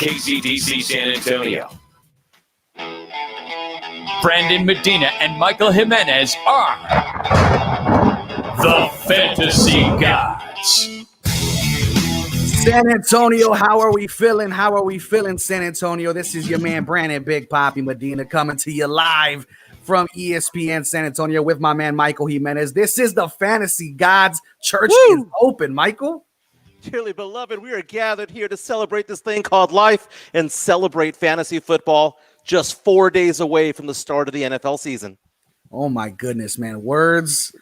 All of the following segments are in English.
KCDC San Antonio. Brandon Medina and Michael Jimenez are the Fantasy Gods. San Antonio, how are we feeling? How are we feeling, San Antonio? This is your man, Brandon Big Papi Medina, coming to you live from ESPN San Antonio with my man, Michael Jimenez. This is the Fantasy Gods. Church is open, Michael. Dearly beloved, we are gathered here to celebrate this thing called life and celebrate fantasy football just 4 days away from the start of the NFL season. Oh, my goodness, man. Words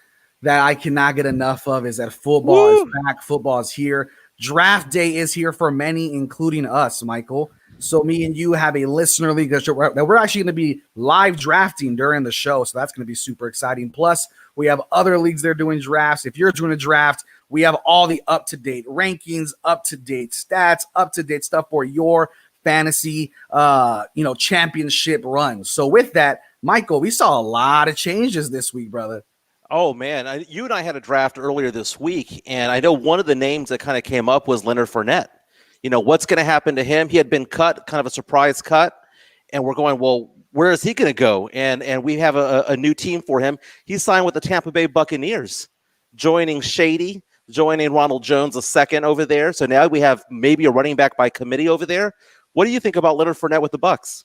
that I cannot get enough of is that football is back. Football is here. Draft day is here for many, including us, Michael. So me and you have a listener league that we're actually going to be live drafting during the show. So that's going to be super exciting. Plus, we have other leagues that are doing drafts. If you're doing a draft, we have all the up-to-date rankings, up-to-date stats, up-to-date stuff for your fantasy, championship run. So with that, Michael, we saw a lot of changes this week, brother. Oh, man. You and I had a draft earlier this week, and I know one of the names that kind of came up was Leonard Fournette. You know, what's going to happen to him? He had been cut, kind of a surprise cut, and we're going, well, where is he going to go? And we have a new team for him. He signed with the Tampa Bay Buccaneers, joining Shady, joining Ronald Jones II over there. So now we have maybe a running back by committee over there. What do you think about Leonard Fournette with the Bucs?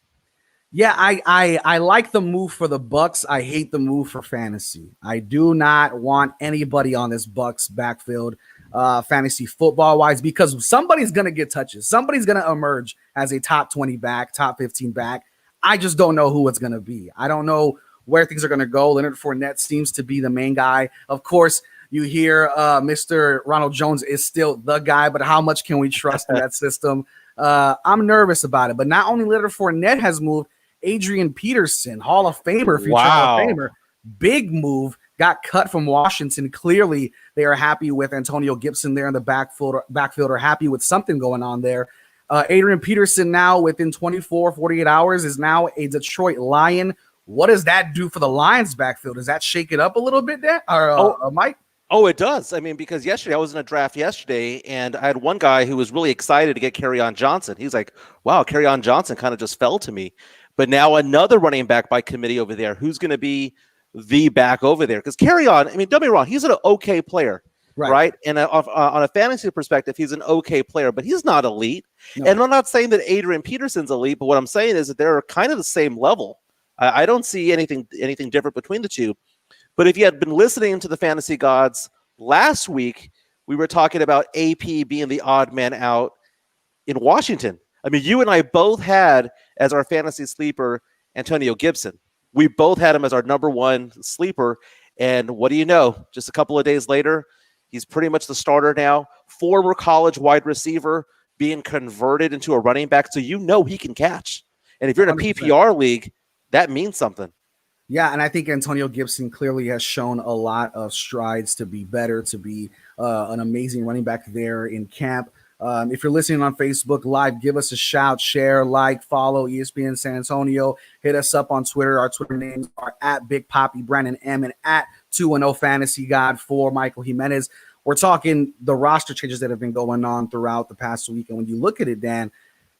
Yeah, I like the move for the Bucs. I hate the move for fantasy. I do not want anybody on this Bucs backfield, fantasy football wise, because somebody's gonna get touches. Somebody's gonna emerge as a top 20 back, top 15 back. I just don't know who it's gonna be. I don't know where things are gonna go. Leonard Fournette seems to be the main guy. Of course, you hear Mr. Ronald Jones is still the guy, but how much can we trust in that system? I'm nervous about it. But not only Leonard Fournette has moved. Adrian Peterson, Hall of Famer, future Hall of Famer, big move, got cut from Washington. Clearly, they are happy with Antonio Gibson there in the backfield, are happy with something going on there. Adrian Peterson now, within 48 hours, is now a Detroit Lion. What does that do for the Lions backfield? Does that shake it up a little bit there, Mike? Oh, it does. I mean, because yesterday, I was in a draft yesterday, and I had one guy who was really excited to get Kerryon Johnson. He's like, wow, Kerryon Johnson kind of just fell to me. But now another running back by committee over there. Who's going to be the back over there? Because Kerryon, I mean, don't be wrong, he's an okay player, right? And on a fantasy perspective, he's an okay player, but he's not elite. No. And I'm not saying that Adrian Peterson's elite, but what I'm saying is that they're kind of the same level. I don't see anything different between the two. But if you had been listening to the Fantasy Gods last week, we were talking about AP being the odd man out in Washington. I mean, you and I both had as our fantasy sleeper Antonio Gibson. We both had him as our number one sleeper. And what do you know? Just a couple of days later, he's pretty much the starter now. Former college wide receiver being converted into a running back. So you know he can catch. And if you're in a 100%. PPR league, that means something. Yeah, and I think Antonio Gibson clearly has shown a lot of strides to be better, to be an amazing running back there in camp. If you're listening on Facebook Live, give us a shout, share, like, follow ESPN San Antonio. Hit us up on Twitter. Our Twitter names are at Big Papi Brandon M and at 210 Fantasy God for Michael Jimenez. We're talking the roster changes that have been going on throughout the past week. And when you look at it, Dan,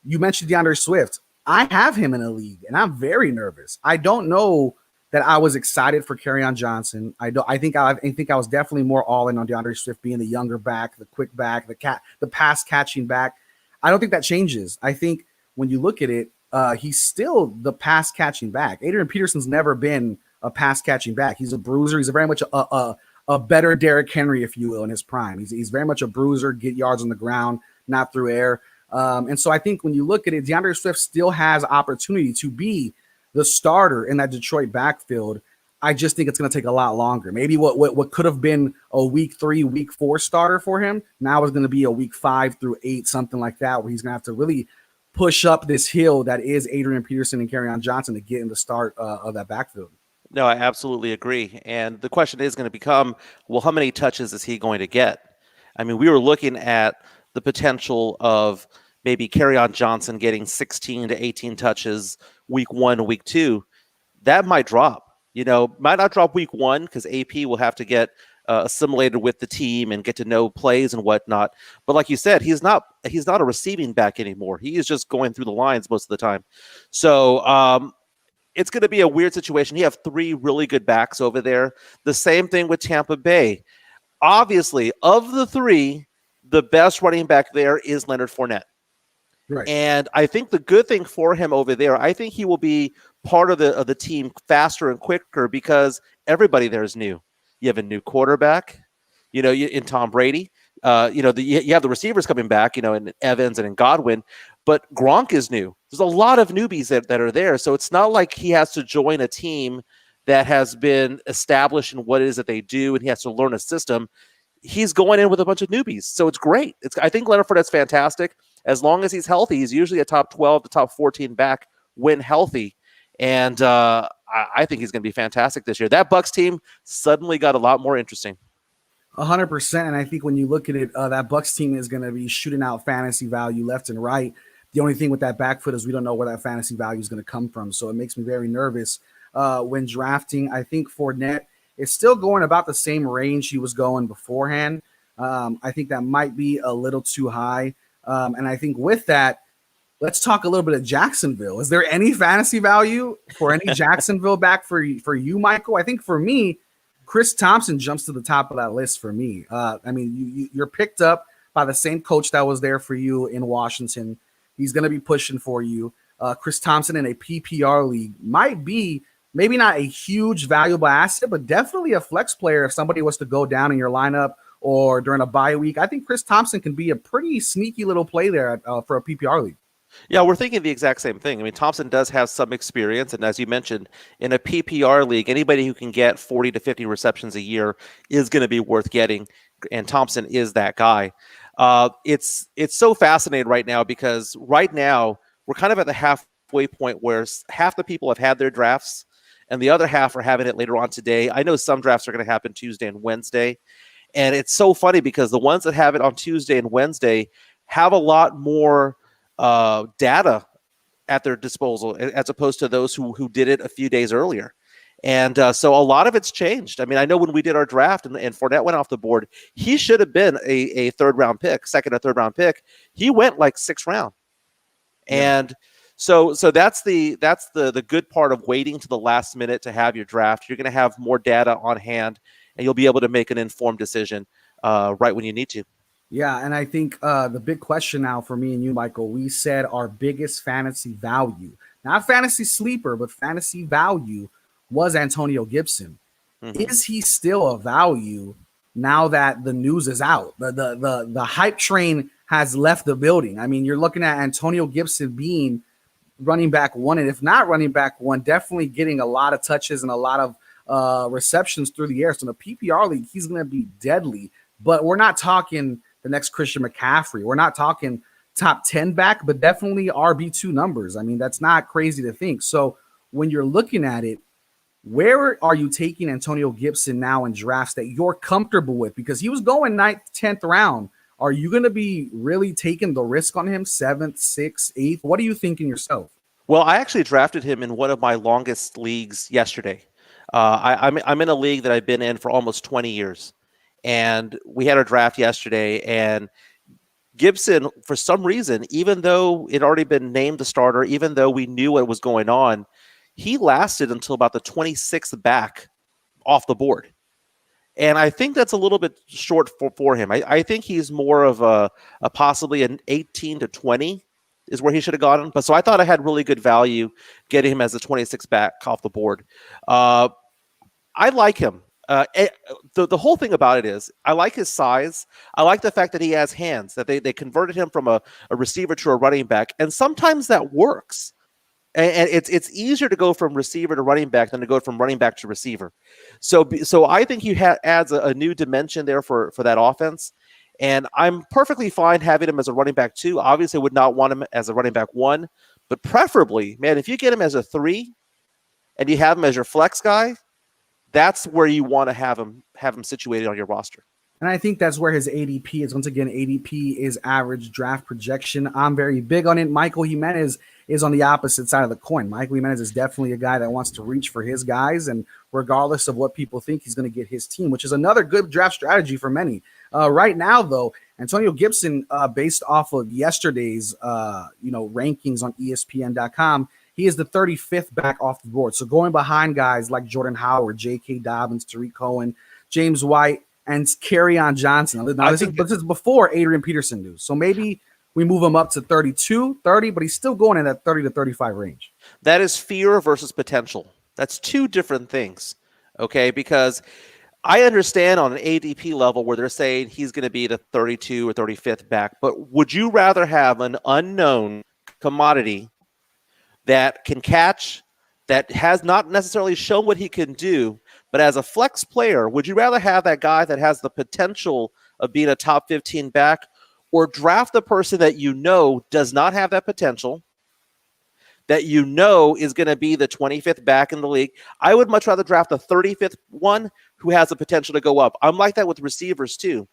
you mentioned Deandre Swift. I have him in a league, and I'm very nervous. I don't know that I was excited for Kerryon Johnson. I think I was definitely more all in on Deandre Swift being the younger back, the quick back, the pass catching back. I don't think that changes. I think when you look at it, he's still the pass catching back. Adrian Peterson's never been a pass catching back. He's a bruiser. He's very much a better Derrick Henry, if you will, in his prime. He's very much a bruiser, get yards on the ground, not through air. And so I think when you look at it, Deandre Swift still has opportunity to be the starter in that Detroit backfield. I just think it's going to take a lot longer. Maybe what could have been a week 3, week 4 starter for him now is going to be a week 5 through 8, something like that, where he's going to have to really push up this hill that is Adrian Peterson and Kerryon Johnson to get in the start of that backfield. No, I absolutely agree. And the question is going to become, well, how many touches is he going to get? I mean, we were looking at the potential of maybe Kerryon Johnson getting 16 to 18 touches week 1, week 2. That might drop. Might not drop week 1 because AP will have to get assimilated with the team and get to know plays and whatnot. But like you said, he's not a receiving back anymore. He is just going through the lines most of the time. So it's going to be a weird situation. You have 3 really good backs over there. The same thing with Tampa Bay. Obviously, of the 3, the best running back there is Leonard Fournette. Right. And I think the good thing for him over there, I think he will be part of the team faster and quicker because everybody there is new. You have a new quarterback, in Tom Brady. You have the receivers coming back, in Evans and in Godwin, but Gronk is new. There's a lot of newbies that are there. So it's not like he has to join a team that has been established in what it is that they do and he has to learn a system. He's going in with a bunch of newbies. So it's great. I think Leonard Fournette's fantastic. As long as he's healthy, he's usually a top 12 to top 14 back when healthy. And I think he's going to be fantastic this year. That Bucs team suddenly got a lot more interesting. 100%. And I think when you look at it, that Bucs team is going to be shooting out fantasy value left and right. The only thing with that back foot is we don't know where that fantasy value is going to come from. So it makes me very nervous when drafting. I think Fournette is still going about the same range he was going beforehand. I think that might be a little too high. And I think with that, let's talk a little bit of Jacksonville. Is there any fantasy value for any Jacksonville back for you, Michael? I think for me, Chris Thompson jumps to the top of that list for me. You're picked up by the same coach that was there for you in Washington. He's going to be pushing for you. Chris Thompson in a PPR league might be maybe not a huge valuable asset, but definitely a flex player if somebody was to go down in your lineup or during a bye week. I think Chris Thompson can be a pretty sneaky little play there for a PPR league. Yeah, we're thinking the exact same thing. I mean, Thompson does have some experience, and as you mentioned, in a PPR league, anybody who can get 40 to 50 receptions a year is going to be worth getting, and Thompson is that guy. It's so fascinating right now because right now we're kind of at the halfway point where half the people have had their drafts, and the other half are having it later on today. I know some drafts are going to happen Tuesday and Wednesday, and it's so funny because the ones that have it on Tuesday and Wednesday have a lot more data at their disposal as opposed to those who did it a few days earlier. And so a lot of it's changed. I mean, I know when we did our draft and Fournette went off the board, he should have been a second or third round pick. He went like 6th round. Yeah. And so that's the good part of waiting to the last minute to have your draft. You're going to have more data on hand and you'll be able to make an informed decision right when you need to. Yeah, and I think the big question now for me and you, Michael, we said our biggest fantasy value, not fantasy sleeper, but fantasy value was Antonio Gibson. Mm-hmm. Is he still a value now that the news is out? The hype train has left the building. I mean, you're looking at Antonio Gibson being running back 1, and if not running back 1, definitely getting a lot of touches and a lot of receptions through the air. So in a PPR league, he's going to be deadly. But we're not talking the next Christian McCaffrey. We're not talking top 10 back, but definitely RB2 numbers. I mean, that's not crazy to think. So when you're looking at it, where are you taking Antonio Gibson now in drafts that you're comfortable with? Because he was going 9th, 10th round. Are you going to be really taking the risk on him 7th, 6th, 8th? What are you thinking yourself? Well, I actually drafted him in one of my longest leagues yesterday. I'm in a league that I've been in for almost 20 years. And we had our draft yesterday, and Gibson, for some reason, even though it had already been named the starter, even though we knew what was going on, he lasted until about the 26th back off the board. And I think that's a little bit short for him. I think he's more of a possibly an 18 to 20 is where he should have gotten. But so I thought I had really good value getting him as a 26th back off the board. I like him. The whole thing about it is I like his size. I like the fact that he has hands, that they converted him from a receiver to a running back. And sometimes that works. And it's easier to go from receiver to running back than to go from running back to receiver. So I think he adds a new dimension there for that offense. And I'm perfectly fine having him as a running back 2. Obviously, I would not want him as a running back 1. But preferably, man, if you get him as a 3 and you have him as your flex guy, that's where you want to have him situated on your roster. And I think that's where his ADP is. Once again, ADP is average draft projection. I'm very big on it. Michael Jimenez, is on the opposite side of the coin. Michael Jimenez is definitely a guy that wants to reach for his guys, and regardless of what people think, he's going to get his team, which is another good draft strategy for many. Right now, though, Antonio Gibson, based off of yesterday's rankings on ESPN.com, he is the 35th back off the board. So going behind guys like Jordan Howard, J.K. Dobbins, Tariq Cohen, James White, and Kerryon Johnson. Now, this is before Adrian Peterson do. So maybe we move him up to 32, 30, but he's still going in that 30 to 35 range. That is fear versus potential. That's two different things, okay? Because I understand on an ADP level where they're saying he's going to be the 32 or 35th back, but would you rather have an unknown commodity that can catch, that has not necessarily shown what he can do, but as a flex player, would you rather have that guy that has the potential of being a top 15 back, or draft the person that you know does not have that potential, that you know is going to be the 25th back in the league? I would much rather draft a 35th one who has the potential to go up. I'm like that with receivers too.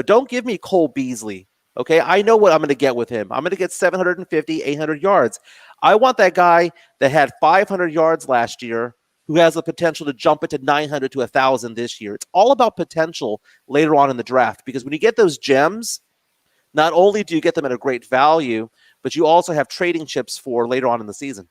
Don't give me Cole Beasley. Okay, I know what I'm going to get with him. I'm going to get 750, 800 yards. I want that guy that had 500 yards last year who has the potential to jump it to 900 to 1,000 this year. It's all about potential later on in the draft, because when you get those gems, not only do you get them at a great value, but you also have trading chips for later on in the season.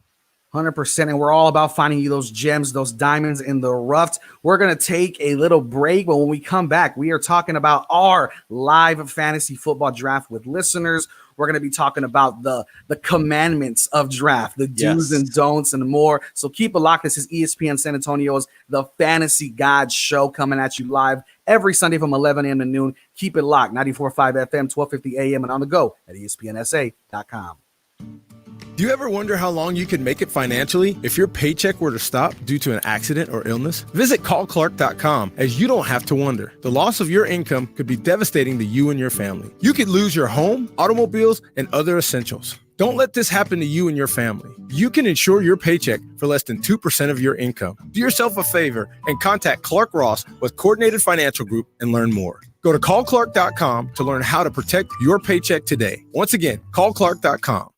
100%. And we're all about finding you those gems, those diamonds in the rough. We're going to take a little break, but when we come back, we are talking about our live fantasy football draft with listeners. We're going to be talking about the commandments of draft, the do's and don'ts and more. So keep it locked. This is ESPN San Antonio's The Fantasy God Show, coming at you live every Sunday from 11 a.m. to noon. Keep it locked. 94.5 FM, 1250 a.m. and on the go at ESPNSA.com. Do you ever wonder how long you could make it financially if your paycheck were to stop due to an accident or illness? Visit callclark.com, as you don't have to wonder. The loss of your income could be devastating to you and your family. You could lose your home, automobiles, and other essentials. Don't let this happen to you and your family. You can insure your paycheck for less than 2% of your income. Do yourself a favor and contact Clark Ross with Coordinated Financial Group and learn more. Go to callclark.com to learn how to protect your paycheck today. Once again, callclark.com.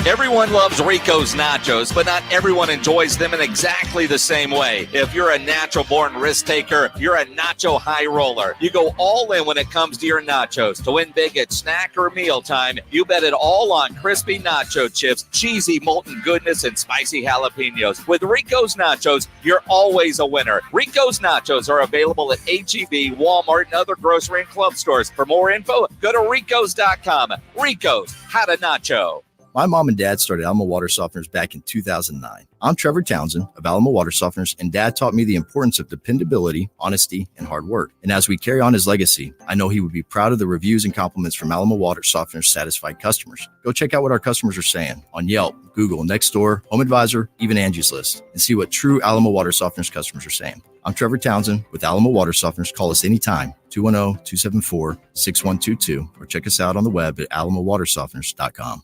Everyone loves Rico's nachos, but not everyone enjoys them in exactly the same way. If you're a natural-born risk taker, you're a nacho high roller. You go all in when it comes to your nachos. To win big at snack or mealtime, you bet it all on crispy nacho chips, cheesy molten goodness, and spicy jalapenos. With Rico's Nachos, you're always a winner. Rico's Nachos are available at H-E-B, Walmart, and other grocery and club stores. For more info, go to ricos.com. Rico's, how to nacho. My mom and dad started Alamo Water Softeners back in 2009. I'm Trevor Townsend of Alamo Water Softeners, and Dad taught me the importance of dependability, honesty, and hard work. And as we carry on his legacy, I know he would be proud of the reviews and compliments from Alamo Water Softeners' satisfied customers. Go check out what our customers are saying on Yelp, Google, Nextdoor, Home Advisor, even Angie's List, and see what true Alamo Water Softeners customers are saying. I'm Trevor Townsend with Alamo Water Softeners. Call us anytime, 210-274-6122, or check us out on the web at alamowatersofteners.com.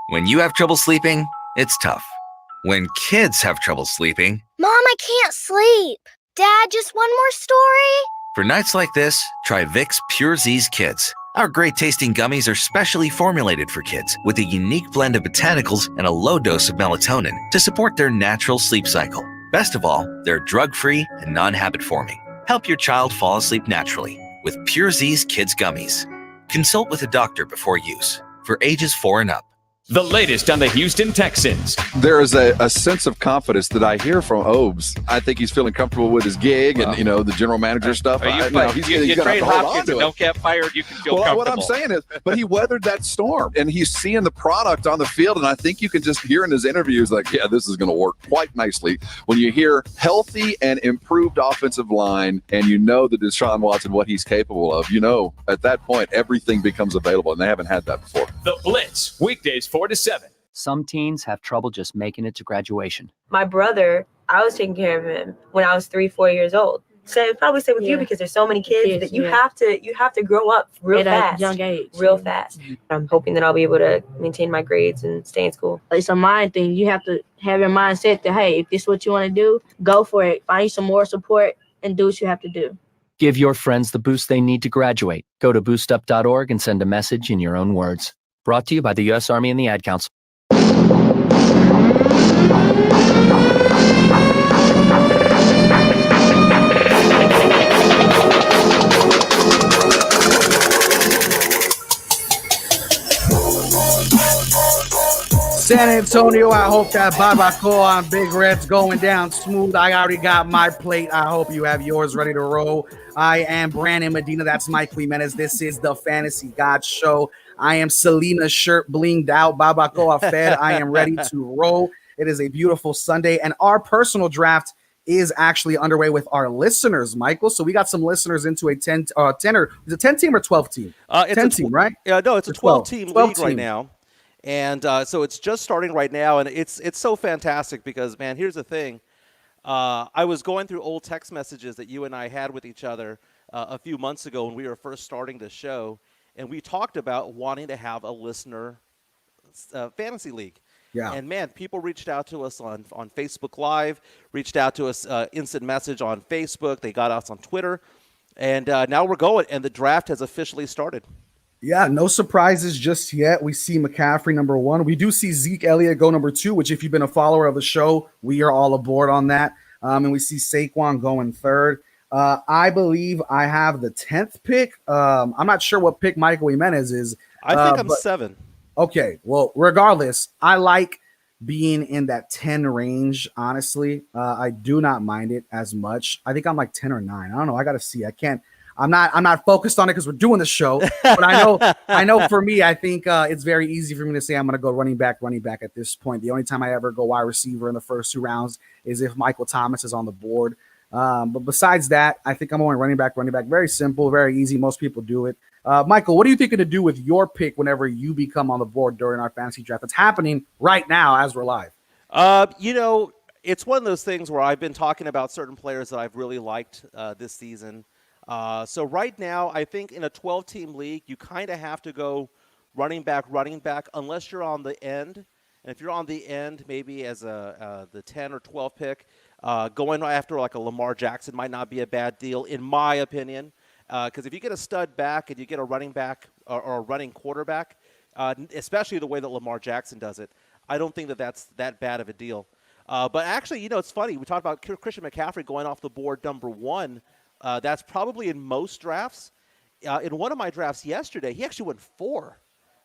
When you have trouble sleeping, it's tough. When kids have trouble sleeping, Mom, I can't sleep. Dad, just one more story? For nights like this, try Vicks Pure Z's Kids. Our great tasting gummies are specially formulated for kids with a unique blend of botanicals and a low dose of melatonin to support their natural sleep cycle. Best of all, they're drug-free and non-habit forming. Help your child fall asleep naturally with Pure Z's Kids Gummies. Consult with a doctor before use. For ages 4 and up. The latest on the Houston Texans. There is a sense of confidence that I hear from Obes. I think he's feeling comfortable with his gig and, the general manager stuff. You trade Hopkins and don't get fired, you can feel comfortable. What I'm saying is, but he weathered that storm, and he's seeing the product on the field, and I think you can just hear in his interviews, like, yeah, this is going to work quite nicely. When you hear healthy and improved offensive line, and you know that Deshaun Watson, what he's capable of, at that point, everything becomes available, and they haven't had that before. The Blitz, weekdays 4 to 7. Some teens have trouble just making it to graduation. My brother, I was taking care of him when I was 3-4 years old. So probably say with you because there's so many kids that you have to grow up real fast, at a young age, real fast. I'm hoping that I'll be able to maintain my grades and stay in school. It's a mind thing. You have to have your mindset that, hey, if this is what you want to do, go for it. Find some more support and do what you have to do. Give your friends the boost they need to graduate. Go to boostup.org and send a message in your own words. Brought to you by the U.S. Army and the Ad Council. San Antonio, I hope that barbacoa on Big Red's going down smooth. I already got my plate. I hope you have yours ready to roll. I am Brandon Medina. That's Mike Jimenez. This is the Fantasy God Show. I am Selena's shirt blinged out, barbacoa fed. I am ready to roll. It is a beautiful Sunday, and our personal draft is actually underway with our listeners, Michael. So we got some listeners into a 10 or is it 10 team or 12 team? It's 10 team, right? No, it's a 12-team league team. right now. And so it's just starting right now, and it's so fantastic because, man, here's the thing. I was going through old text messages that you and I had with each other a few months ago when we were first starting the show, and we talked about wanting to have a listener fantasy league. Yeah. And, man, people reached out to us on Facebook Live, reached out to us instant message on Facebook. They got us on Twitter. And now we're going, and the draft has officially started. Yeah, no surprises just yet. We see McCaffrey number 1. We do see Zeke Elliott go number 2, which if you've been a follower of the show, we are all aboard on that. And we see Saquon going 3rd. I believe I have the 10th pick. I'm not sure what pick Michael Jimenez is. I think I'm 7. Okay, well, regardless, I like being in that 10 range, honestly. I do not mind it as much. I think I'm like 10 or 9. I don't know. I got to see. I'm not focused on it because we're doing the show, but I know for me, I think it's very easy for me to say I'm going to go running back at this point. The only time I ever go wide receiver in the first 2 rounds is if Michael Thomas is on the board. But besides that, I think I'm going running back. Very simple, very easy. Most people do it. Michael, what are you thinking to do with your pick whenever you become on the board during our fantasy draft? It's happening right now as we're live. It's one of those things where I've been talking about certain players that I've really liked this season. So right now, I think in a 12-team league, you kind of have to go running back, unless you're on the end. And if you're on the end, maybe as the 10 or 12 pick, going after like a Lamar Jackson might not be a bad deal, in my opinion. Because if you get a stud back and you get a running back or a running quarterback, especially the way that Lamar Jackson does it, I don't think that's that bad of a deal. But actually, it's funny. We talked about Christian McCaffrey going off the board number 1. That's probably in most drafts. In one of my drafts yesterday, he actually went 4.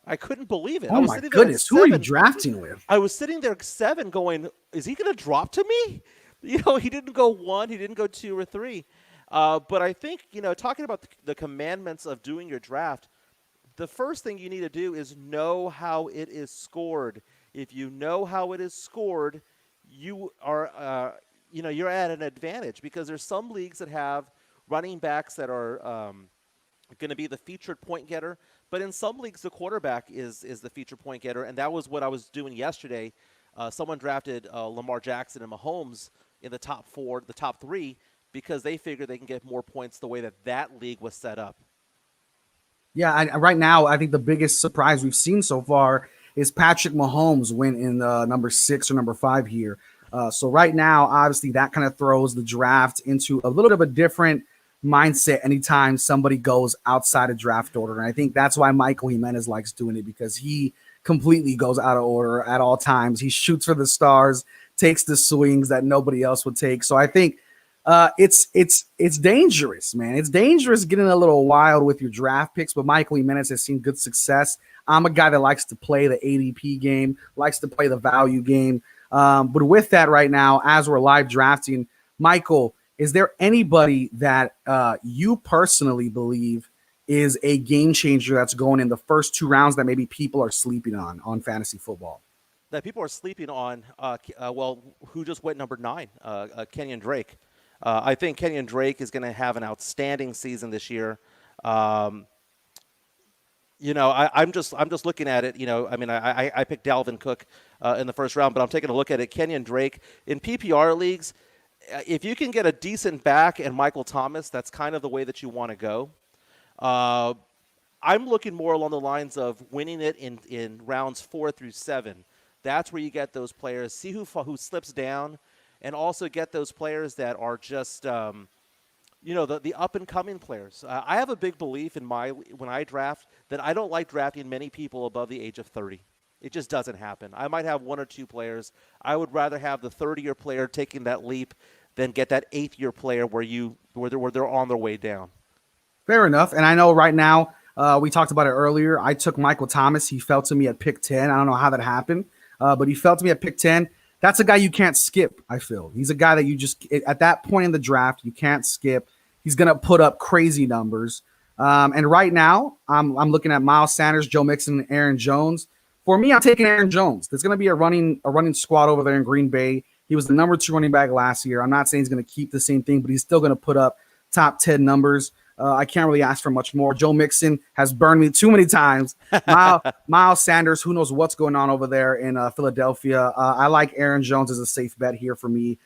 I couldn't believe it. Oh, my goodness. Who are you drafting with? I was sitting there at 7 going, is he going to drop to me? He didn't go 1. He didn't go 2 or 3. But I think, talking about the commandments of doing your draft, the first thing you need to do is know how it is scored. If you know how it is scored, you are, you're at an advantage because there's some leagues that have running backs that are going to be the featured point getter. But in some leagues, the quarterback is the featured point getter, and that was what I was doing yesterday. Someone drafted Lamar Jackson and Mahomes in the top 4, the top 3, because they figure they can get more points the way that league was set up. Yeah, right now, I think the biggest surprise we've seen so far is Patrick Mahomes went in number 6 or number 5 here. So right now, obviously, that kind of throws the draft into a little bit of a different mindset anytime somebody goes outside of draft order. And I think that's why Michael Jimenez likes doing it, because he completely goes out of order at all times. He shoots for the stars, takes the swings that nobody else would take. So I think it's dangerous, man. It's dangerous getting a little wild with your draft picks, but Michael Jimenez has seen good success. I'm a guy that likes to play the ADP game, likes to play the value game. But with that right now, as we're live drafting, Michael, is there anybody that you personally believe is a game changer that's going in the first 2 rounds that maybe people are sleeping on fantasy football? That people are sleeping on, who just went number 9, Kenyon Drake. I think Kenyon Drake is going to have an outstanding season this year. I'm just looking at it. I picked Dalvin Cook in the first round, but I'm taking a look at it. Kenyon Drake in PPR leagues, if you can get a decent back and Michael Thomas, that's kind of the way that you want to go. I'm looking more along the lines of winning it in rounds 4 through 7. That's where you get those players. See who slips down, and also get those players that are just the up-and-coming players. I have a big belief when I draft that I don't like drafting many people above the age of 30. It just doesn't happen. I might have 1 or 2 players. I would rather have the third-year player taking that leap than get that 8th-year player where they're on their way down. Fair enough. And I know right now, we talked about it earlier. I took Michael Thomas. He fell to me at pick 10. I don't know how that happened, but he fell to me at pick 10. That's a guy you can't skip, I feel. He's a guy that you just, at that point in the draft, you can't skip. He's going to put up crazy numbers. And right now, I'm looking at Miles Sanders, Joe Mixon, and Aaron Jones. For me, I'm taking Aaron Jones. There's going to be a running squad over there in Green Bay. He was the number 2 running back last year. I'm not saying he's going to keep the same thing, but he's still going to put up top 10 numbers. I can't really ask for much more. Joe Mixon has burned me too many times. Miles Sanders, who knows what's going on over there in Philadelphia. I like Aaron Jones as a safe bet here for me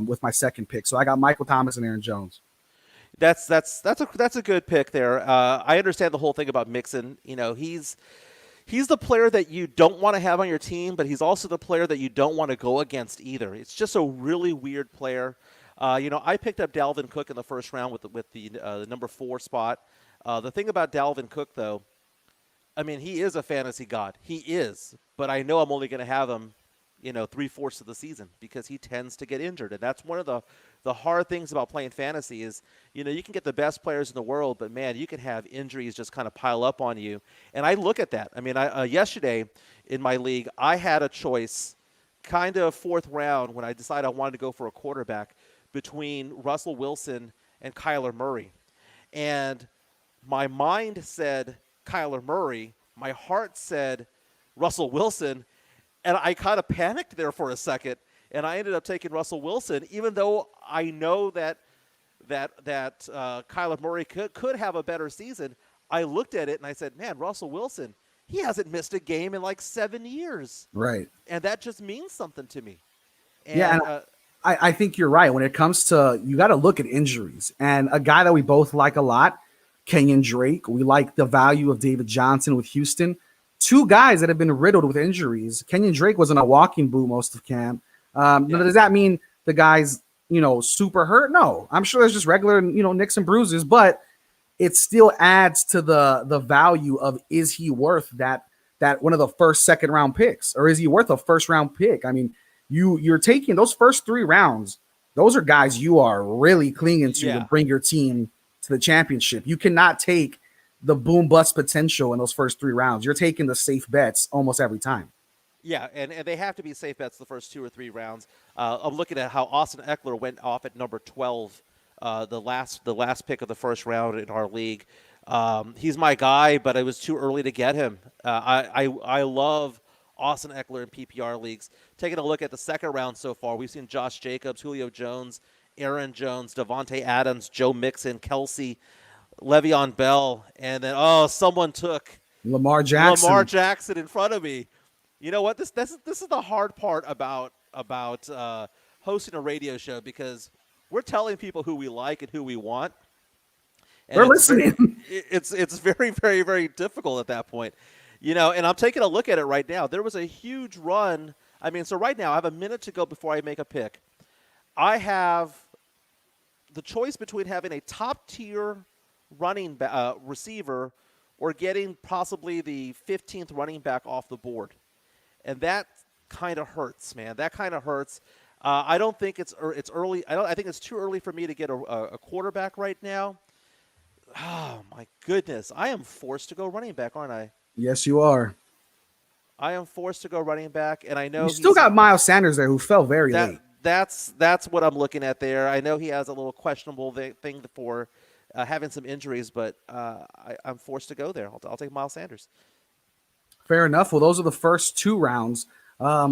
with my second pick. So I got Michael Thomas and Aaron Jones. That's a good pick there. I understand the whole thing about Mixon. You know, he's the player that you don't want to have on your team, but he's also the player that you don't want to go against either. It's just a really weird player. I picked up Dalvin Cook in the first round with the number 4 spot. The thing about Dalvin Cook, though, I mean, he is a fantasy god. He is. But I know I'm only going to have him, 3/4 of the season because he tends to get injured. And that's one of the hard things about playing fantasy is, you can get the best players in the world, but, man, you can have injuries just kind of pile up on you. And I look at that. I mean, yesterday in my league, I had a choice kind of 4th round when I decided I wanted to go for a quarterback between Russell Wilson and Kyler Murray. And my mind said Kyler Murray. My heart said Russell Wilson. And I kind of panicked there for a second. And I ended up taking Russell Wilson, even though I know that Kyler Murray could have a better season. I looked at it and I said, man, Russell Wilson, he hasn't missed a game in like 7 years. Right. And that just means something to me. And I think you're right. When it comes to, you got to look at injuries. And a guy that we both like a lot, Kenyon Drake. We like the value of David Johnson with Houston. 2 guys that have been riddled with injuries. Kenyon Drake was in a walking boot most of camp. Does that mean the guy's, super hurt? No. I'm sure there's just regular, nicks and bruises, but it still adds to the value of, is he worth that one of the first, second round picks, or is he worth a first round pick? I mean, you're taking those first 3 rounds. Those are guys you are really clinging to bring your team to the championship. You cannot take the boom bust potential in those first 3 rounds. You're taking the safe bets almost every time. Yeah, and they have to be safe bets the first 2 or 3 rounds. I'm looking at how Austin Eckler went off at number 12, the last pick of the first round in our league. He's my guy, but it was too early to get him. I love Austin Eckler in PPR leagues. Taking a look at the second round so far, we've seen Josh Jacobs, Julio Jones, Aaron Jones, Devontae Adams, Joe Mixon, Kelsey, Le'Veon Bell, and then someone took Lamar Jackson in front of me. You know what? This is the hard part about hosting a radio show, because we're telling people who we like and who we want. And they're listening. It's very, very, very difficult at that point. And I'm taking a look at it right now. There was a huge run. I mean, so right now I have a minute to go before I make a pick. I have the choice between having a top-tier running receiver or getting possibly the 15th running back off the board. And that kind of hurts, man. That kind of hurts. I don't think it's early. I think it's too early for me to get a quarterback right now. Oh, my goodness. I am forced to go running back, aren't I? Yes, you are. I am forced to go running back, and I know you still got Miles Sanders there, who fell very late. That's what I'm looking at there. I know he has a little questionable thing for having some injuries, but I'm forced to go there. I'll take Miles Sanders. Fair enough. Well, those are the first 2 rounds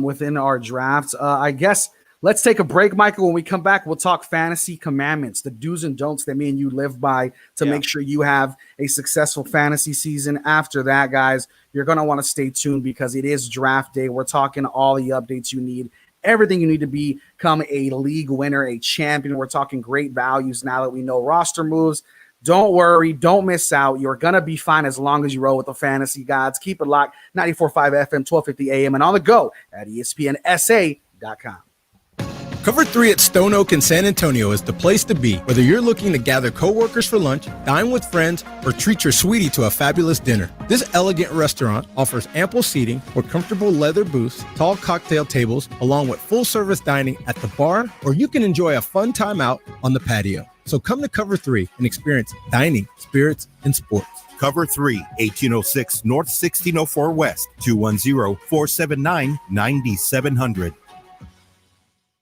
within our drafts. I guess let's take a break, Michael. When we come back, we'll talk fantasy commandments, the do's and don'ts that me and you live by to make sure you have a successful fantasy season. After that, guys, you're going to want to stay tuned because it is draft day. We're talking all the updates you need, everything you need to become a league winner, a champion. We're talking great values now that we know roster moves. Don't worry. Don't miss out. You're going to be fine as long as you roll with the fantasy gods. Keep it locked. 94.5 FM, 1250 AM, and on the go at ESPNSA.com. Cover 3 at Stone Oak in San Antonio is the place to be, whether you're looking to gather coworkers for lunch, dine with friends, or treat your sweetie to a fabulous dinner. This elegant restaurant offers ample seating with comfortable leather booths, tall cocktail tables, along with full-service dining at the bar, or you can enjoy a fun time out on the patio. So come to Cover 3 and experience dining, spirits, and sports. Cover 3, 1806 North 1604 West, 210-479-9700.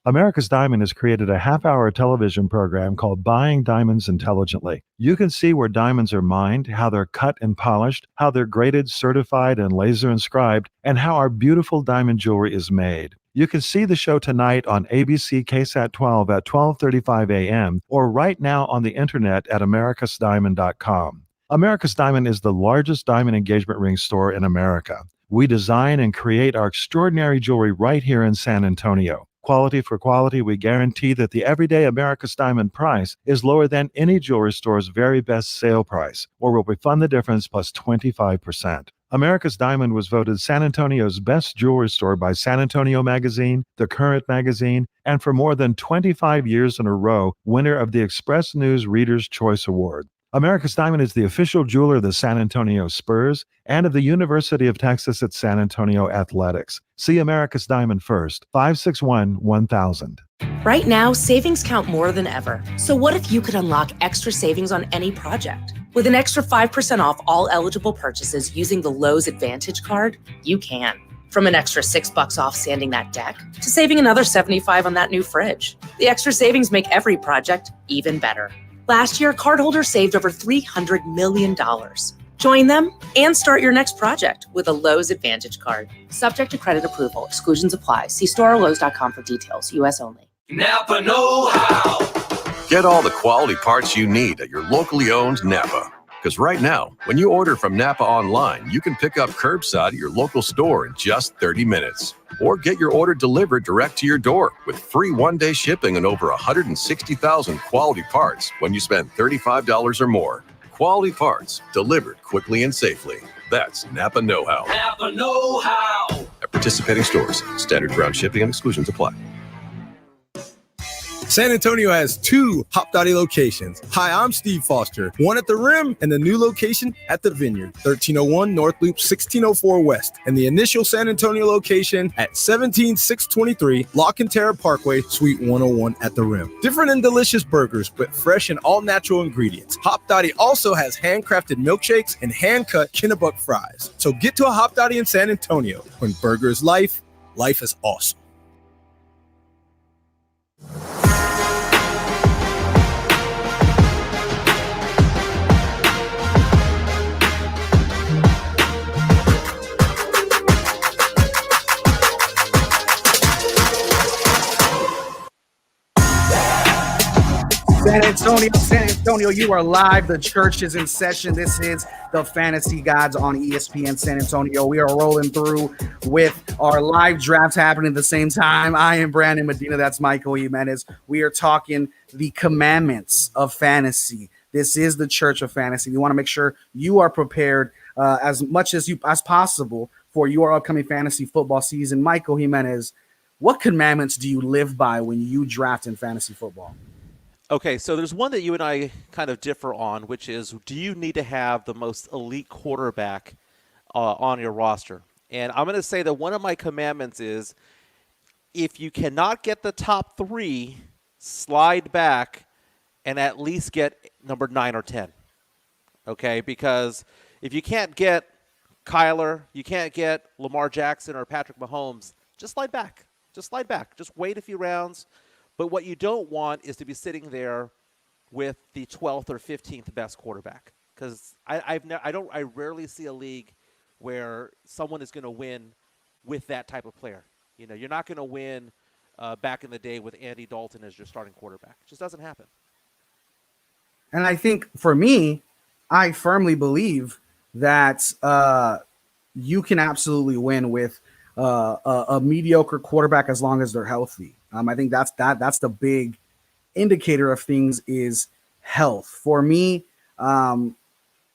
America's Diamond has created a half-hour television program called Buying Diamonds Intelligently. You can see where diamonds are mined, how they're cut and polished, how they're graded, certified, and laser inscribed, and how our beautiful diamond jewelry is made. You can see the show tonight on ABC KSAT 12 at 12:35 a.m. or right now on the internet at americasdiamond.com. America's Diamond is the largest diamond engagement ring store in America. We design and create our extraordinary jewelry right here in San Antonio. Quality for quality, we guarantee that the everyday America's Diamond price is lower than any jewelry store's very best sale price, or we'll refund the difference plus 25%. America's Diamond was voted San Antonio's best jewelry store by San Antonio Magazine, The Current Magazine, and for more than 25 years in a row, winner of the Express News Reader's Choice Award. America's Diamond is the official jeweler of the San Antonio Spurs and of the University of Texas at San Antonio Athletics. See America's Diamond first, 561-1000. Right now, savings count more than ever. So what if you could unlock extra savings on any project? With an extra 5% off all eligible purchases using the Lowe's Advantage card, you can. From an extra $6 off sanding that deck to saving another $75 on that new fridge. The extra savings make every project even better. Last year, cardholders saved over $300 million. Join them and start your next project with a Lowe's Advantage card. Subject to credit approval. Exclusions apply. See store or Lowe's.com for details. U.S. only. Napa know-how. Get all the quality parts you need at your locally owned Napa. Because right now, when you order from Napa online, you can pick up curbside at your local store in just 30 minutes. Or get your order delivered direct to your door with free one-day shipping and over 160,000 quality parts when you spend $35 or more. Quality parts delivered quickly and safely. That's Napa know-how. Napa know-how. At participating stores, standard ground shipping and exclusions apply. San Antonio has 2 Hop Dottie locations. Hi, I'm Steve Foster, one at the Rim and the new location at the Vineyard, 1301 North Loop 1604 West, and the initial San Antonio location at 17623 Lock and Terra Parkway, Suite 101 at the Rim. Different and delicious burgers, but fresh and all-natural ingredients. Hop Dottie also has handcrafted milkshakes and hand-cut Kennebuck fries. So get to a Hop Dottie in San Antonio. When burger is life, life is awesome. San Antonio, you are live. The church is in session. This is the Fantasy Gods on ESPN San Antonio. We are rolling through with our live drafts happening at the same time. I am Brandon Medina. That's Michael Jimenez. We are talking the commandments of fantasy. This is the church of fantasy. We want to make sure you are prepared as much as possible for your upcoming fantasy football season. Michael Jimenez, what commandments do you live by when you draft in fantasy football? Okay, so there's one that you and I kind of differ on, which is, do you need to have the most elite quarterback on your roster? And I'm going to say that one of my commandments is, if you cannot get the top 3, slide back and at least get number 9 or 10. Okay, because if you can't get Kyler, you can't get Lamar Jackson or Patrick Mahomes, just slide back. Just slide back. Just wait a few rounds. But what you don't want is to be sitting there with the 12th or 15th best quarterback, because I rarely see a league where someone is going to win with that type of player. You know, you're not going to win back in the day with Andy Dalton as your starting quarterback. It just doesn't happen. And I think for me, I firmly believe that you can absolutely win with a mediocre quarterback as long as they're healthy. I think that's the big indicator of things is health. For me, I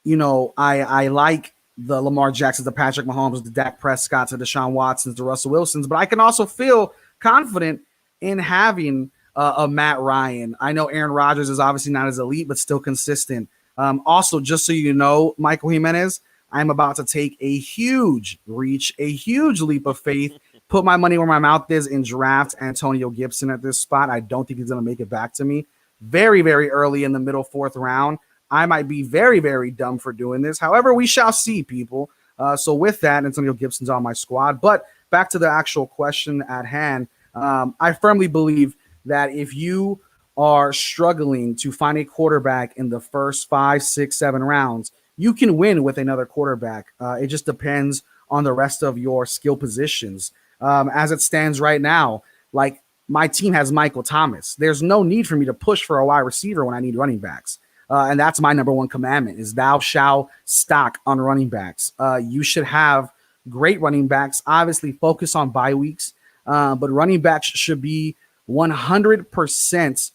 like the Lamar Jacksons, the Patrick Mahomes, the Dak Prescotts, the Deshaun Watsons, the Russell Wilsons, but I can also feel confident in having a Matt Ryan. I know Aaron Rodgers is obviously not as elite, but still consistent. Also, just so you know, Michael Jimenez, I'm about to take a huge reach, a huge leap of faith, put my money where my mouth is, and draft Antonio Gibson at this spot. I don't think he's going to make it back to me. Very, very early in the middle fourth round. I might be very, very dumb for doing this. However, we shall see, people. So with that, Antonio Gibson's on my squad. But back to the actual question at hand, I firmly believe that if you are struggling to find a quarterback in the first 5, 6, 7 rounds, you can win with another quarterback. It just depends on the rest of your skill positions. As it stands right now, like my team has Michael Thomas. There's no need for me to push for a wide receiver when I need running backs. And that's my number one commandment is thou shalt stock on running backs. You should have great running backs. Obviously, focus on bye weeks. But running backs should be 100%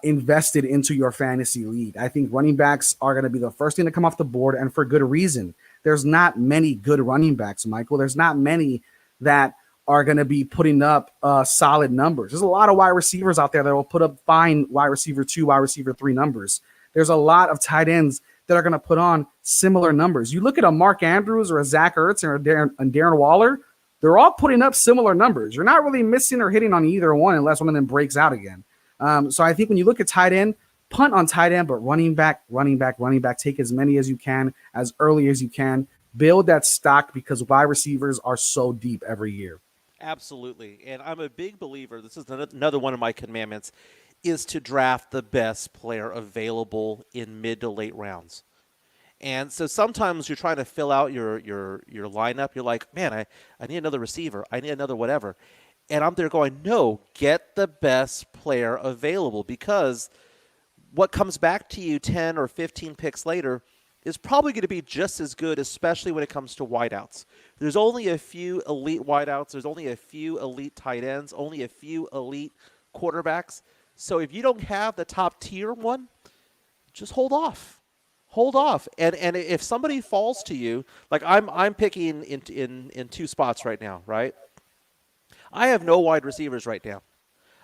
invested into your fantasy league. I think running backs are going to be the first thing to come off the board, and for good reason. There's not many good running backs, Michael. There's not many that are going to be putting up solid numbers. There's a lot of wide receivers out there that will put up fine wide receiver 2, wide receiver 3 numbers. There's a lot of tight ends that are going to put on similar numbers. You look at a Mark Andrews or a Zach Ertz or a Darren Waller, they're all putting up similar numbers. You're not really missing or hitting on either one unless one of them breaks out again. So I think when you look at tight end, punt on tight end, but running back, take as many as you can, as early as you can. Build that stock because wide receivers are so deep every year. Absolutely. And I'm a big believer, this is another one of my commandments, is to draft the best player available in mid to late rounds. And so sometimes you're trying to fill out your lineup. You're like, man, I need another receiver. I need another whatever. And I'm there going, no, get the best player available, because what comes back to you 10 or 15 picks later is probably going to be just as good, especially when it comes to wideouts. There's only a few elite wideouts. There's only a few elite tight ends, only a few elite quarterbacks. So if you don't have the top tier one, just hold off. Hold off. And if somebody falls to you, like I'm picking in 2 spots right now, right? I have no wide receivers right now.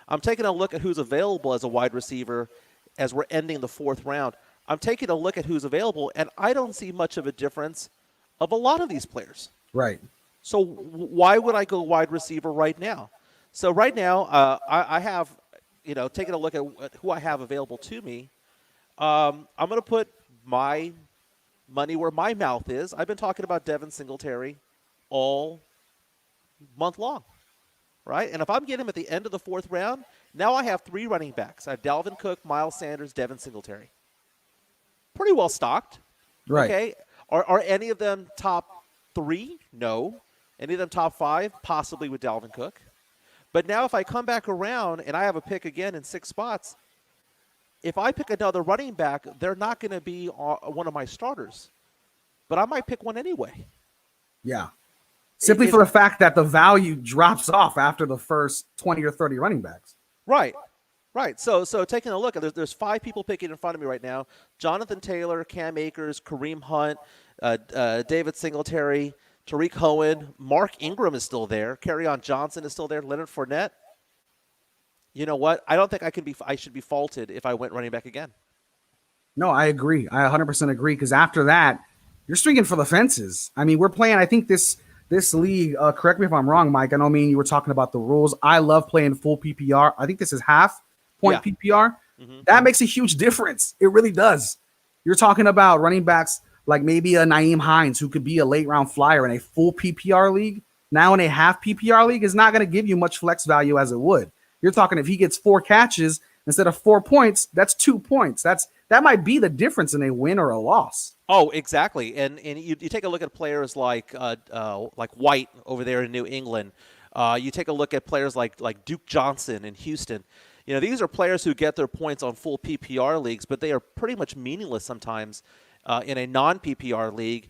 I'm taking a look at who's available as a wide receiver as we're ending the 4th round. I'm taking a look at who's available, and I don't see much of a difference of a lot of these players. Right. So why would I go wide receiver right now? So right now, I have, taking a look at who I have available to me. I'm going to put my money where my mouth is. I've been talking about Devin Singletary all month long, right? And if I'm getting him at the end of the 4th round, now I have 3 running backs. I have Dalvin Cook, Miles Sanders, Devin Singletary. Pretty well stocked. Right. Okay. Are any of them top 3? No. Any of them top 5? Possibly with Dalvin Cook. But now if I come back around and I have a pick again in 6 spots, if I pick another running back, they're not going to be one of my starters. But I might pick one anyway. Yeah. Simply for the fact that the value drops off after the first 20 or 30 running backs. Right. Right. So taking a look, there's 5 people picking in front of me right now. Jonathan Taylor, Cam Akers, Kareem Hunt, David Singletary, Tariq Cohen, Mark Ingram is still there. Kerryon Johnson is still there. Leonard Fournette. You know what? I don't think I should be faulted if I went running back again. No, I agree. I 100% agree, because after that, you're swinging for the fences. I mean, we're playing, I think this league, correct me if I'm wrong, Mike. I know you were talking about the rules. I love playing full PPR. I think this is half-point PPR. Mm-hmm. That makes a huge difference. It really does. You're talking about running backs like maybe a Nyheim Hines, who could be a late-round flyer in a full PPR league. Now in a half PPR league is not going to give you much flex value as it would. You're talking if he gets 4 catches instead of 4 points, that's 2 points. That might be the difference in a win or a loss. Oh, exactly. And you take a look at players like White over there in New England. You take a look at players like Duke Johnson in Houston. These are players who get their points on full PPR leagues, but they are pretty much meaningless sometimes in a non-PPR league.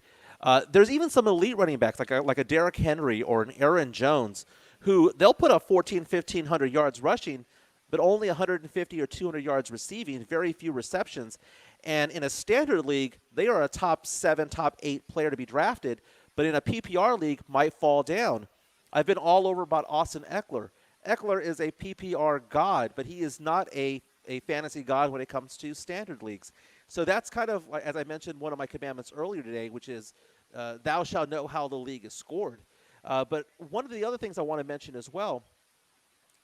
There's even some elite running backs like a Derrick Henry or an Aaron Jones, who they'll put up 1,500 yards rushing, but only 150 or 200 yards receiving, very few receptions. And in a standard league, they are a top 7, top 8 player to be drafted, but in a PPR league might fall down. I've been all over about Austin Eckler. Eckler is a PPR god, but he is not a fantasy god when it comes to standard leagues. So that's kind of, as I mentioned, one of my commandments earlier today, which is thou shalt know how the league is scored. But one of the other things I want to mention as well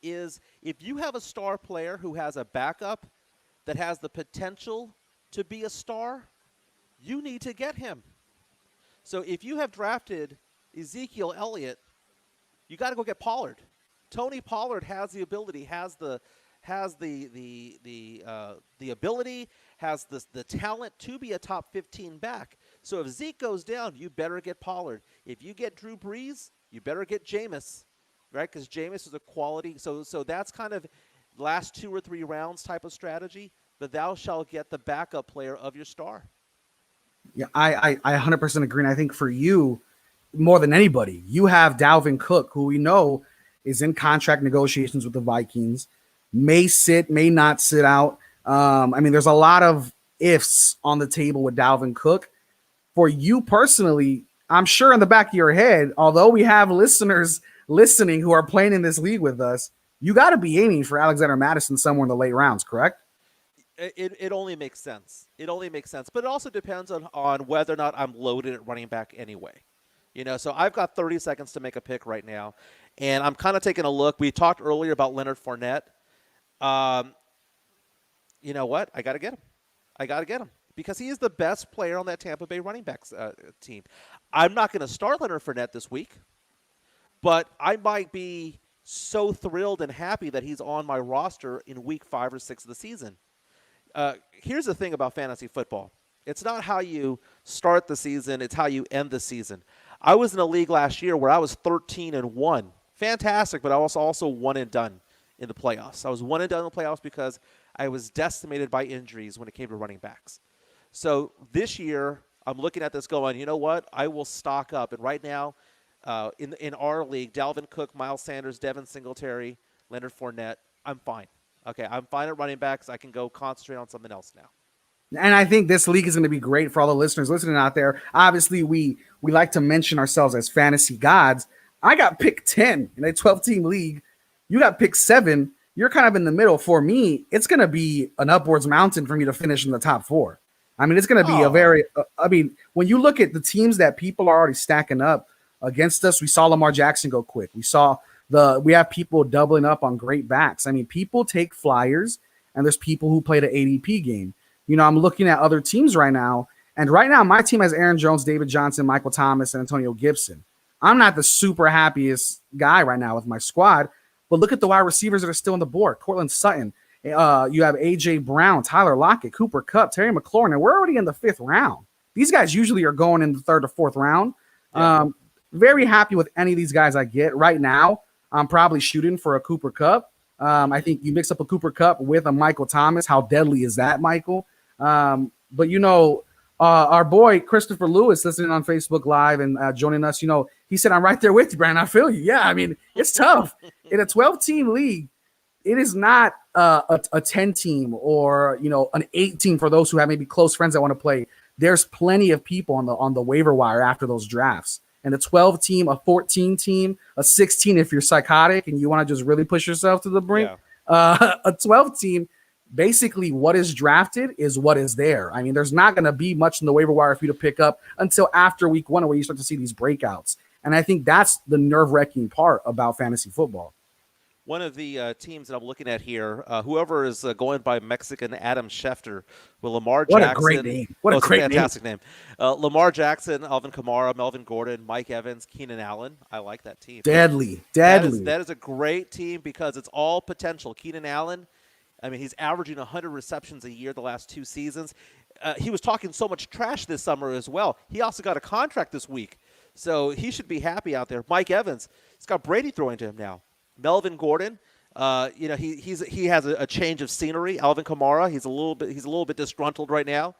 is if you have a star player who has a backup that has the potential to be a star, you need to get him. So if you have drafted Ezekiel Elliott, you got to go get Pollard. Tony Pollard has the ability, has the ability, has the talent to be a top 15 back. So if Zeke goes down, you better get Pollard. If you get Drew Brees, you better get Jameis, right? Because Jameis is a quality. So that's kind of last 2 or 3 rounds type of strategy. But thou shalt get the backup player of your star. Yeah, I 100% agree. And I think for you, more than anybody, you have Dalvin Cook, who we know is in contract negotiations with the Vikings, may sit, may not sit out. I mean, there's a lot of ifs on the table with Dalvin Cook. For you personally, I'm sure in the back of your head, although we have listeners listening who are playing in this league with us, you got to be aiming for Alexander Mattison somewhere in the late rounds, correct? It only makes sense. It only makes sense. But it also depends on whether or not I'm loaded at running back anyway. You know, so I've got 30 seconds to make a pick right now. And I'm kind of taking a look. We talked earlier about Leonard Fournette. You know what? I got to get him. I got to get him because he is the best player on that Tampa Bay running backs team. I'm not going to start Leonard Fournette this week, but I might be so thrilled and happy that he's on my roster in week 5 or 6 of the season. Here's the thing about fantasy football. It's not how you start the season. It's how you end the season. I was in a league last year where I was 13-1. Fantastic, but I was also 1 and done in the playoffs. I was 1 and done in the playoffs because I was decimated by injuries when it came to running backs. So this year, I'm looking at this going, you know what? I will stock up. And right now, in our league, Dalvin Cook, Miles Sanders, Devin Singletary, Leonard Fournette, I'm fine. Okay, I'm fine at running backs. I can go concentrate on something else now. And I think this league is going to be great for all the listeners listening out there. Obviously, we like to mention ourselves as fantasy gods. I got pick 10 in a 12-team league. You got pick 7. You're kind of in the middle. For me, it's going to be an upwards mountain for me to finish in the top 4. I mean, it's going to be a very when you look at the teams that people are already stacking up against us, we saw Lamar Jackson go quick. We have people doubling up on great backs. I mean, people take flyers, and there's people who play the ADP game. You know, I'm looking at other teams right now, and right now my team has Aaron Jones, David Johnson, Michael Thomas, and Antonio Gibson. I'm not the super happiest guy right now with my squad, but look at the wide receivers that are still on the board. Cortland Sutton, you have A.J. Brown, Tyler Lockett, Cooper Kupp, Terry McLaurin, and we're already in the 5th round. These guys usually are going in the 3rd or 4th round. Yeah. Very happy with any of these guys I get. Right now, I'm probably shooting for a Cooper Kupp. I think you mix up a Cooper Kupp with a Michael Thomas. How deadly is that, Michael? But, you know, our boy Christopher Lewis listening on Facebook Live and joining us, you know, he said, I'm right there with you, Brandon. I feel you. Yeah, I mean, it's tough. In a 12-team league, it is not a 10-team or, you know, an 8-team for those who have maybe close friends that want to play. There's plenty of people on the waiver wire after those drafts. And a 12-team, a 14-team, a 16 if you're psychotic and you want to just really push yourself to the brink. Yeah. A 12-team, basically what is drafted is what is there. I mean, there's not going to be much in the waiver wire for you to pick up until after week 1 where you start to see these breakouts. And I think that's the nerve-wracking part about fantasy football. One of the teams that I'm looking at here, whoever is going by Mexican Adam Schefter, with Lamar Jackson. What a great name. What a great fantastic name. Lamar Jackson, Alvin Kamara, Melvin Gordon, Mike Evans, Keenan Allen. I like that team. Deadly. That is a great team because it's all potential. Keenan Allen, I mean, he's averaging 100 receptions a year the last 2 seasons. He was talking so much trash this summer as well. He also got a contract this week, so he should be happy out there. Mike Evans, he's got Brady throwing to him now. Melvin Gordon, you know, he has a change of scenery. Alvin Kamara, he's a little bit disgruntled right now.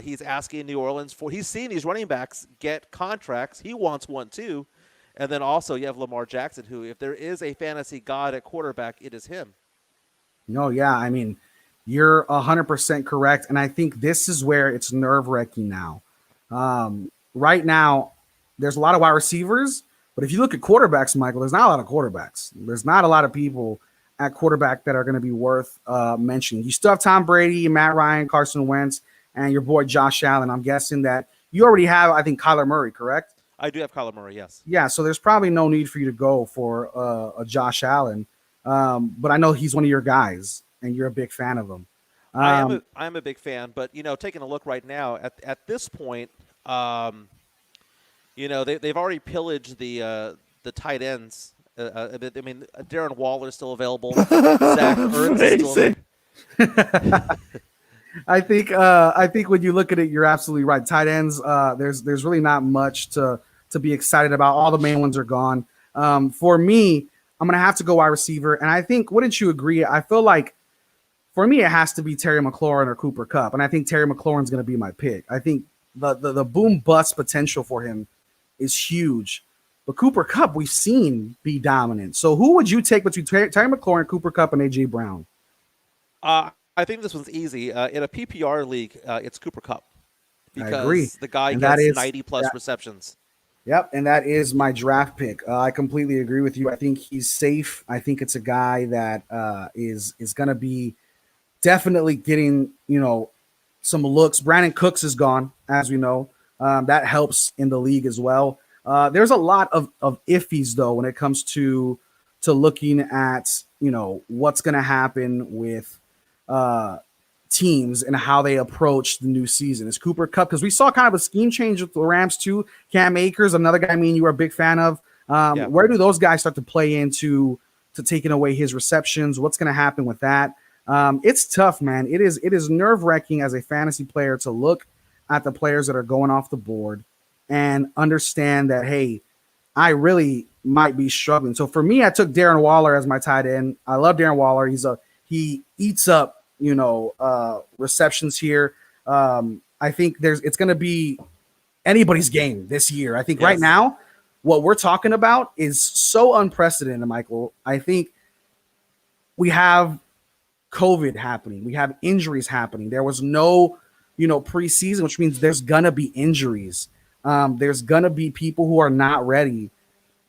He's asking New Orleans he's seeing these running backs get contracts. He wants one too. And then also you have Lamar Jackson, who, if there is a fantasy god at quarterback, it is him. No, yeah, I mean, you're 100% correct, and I think this is where it's nerve-wracking now. Right now, there's a lot of wide receivers But if you look at quarterbacks, Michael, there's not a lot of quarterbacks. There's not a lot of people at quarterback that are going to be worth mentioning. You still have Tom Brady, Matt Ryan, Carson Wentz, and your boy Josh Allen. I'm guessing that you already have, I think, Kyler Murray, correct? I do have Kyler Murray, yes. Yeah, so there's probably no need for you to go for a Josh Allen. But I know he's one of your guys, and you're a big fan of him. I am a big fan, but, taking a look right now, at this point, they've already pillaged the tight ends. Darren Waller's still available. Zach Ertz is still available. I think when you look at it, you're absolutely right. Tight ends, there's really not much to be excited about. All the main ones are gone. For me, I'm gonna have to go wide receiver, and I think, wouldn't you agree? I feel like for me, it has to be Terry McLaurin or Cooper Kupp, and I think Terry McLaurin's gonna be my pick. I think the boom bust potential for him is huge. But Cooper Kupp, we've seen be dominant. So who would you take between Terry McLaurin, Cooper Kupp, and A.J. Brown? I think this one's easy. In a PPR league, it's Cooper Kupp. Because I agree. The guy And gets that is- 90-plus receptions. Yep, and that is my draft pick. I completely agree with you. I think he's safe. I think it's a guy that is going to be definitely getting, some looks. Brandon Cooks is gone, as we know. That helps in the league as well. There's a lot of iffies, though, when it comes to looking at, what's going to happen with teams and how they approach the new season. Is Cooper Kupp, because we saw kind of a scheme change with the Rams too. Cam Akers, another guy you are a big fan of. Where do those guys start to play into taking away his receptions? What's going to happen with that? It's tough, man. It is nerve-wracking as a fantasy player to look at the players that are going off the board and understand that, hey, I really might be struggling. So for me, I took Darren Waller as my tight end. I love Darren Waller. He eats up, receptions here. I think it's going to be anybody's game this year. I think right now, what we're talking about is so unprecedented, Michael. I think we have COVID happening. We have injuries happening. There was no, preseason, which means there's going to be injuries. There's going to be people who are not ready.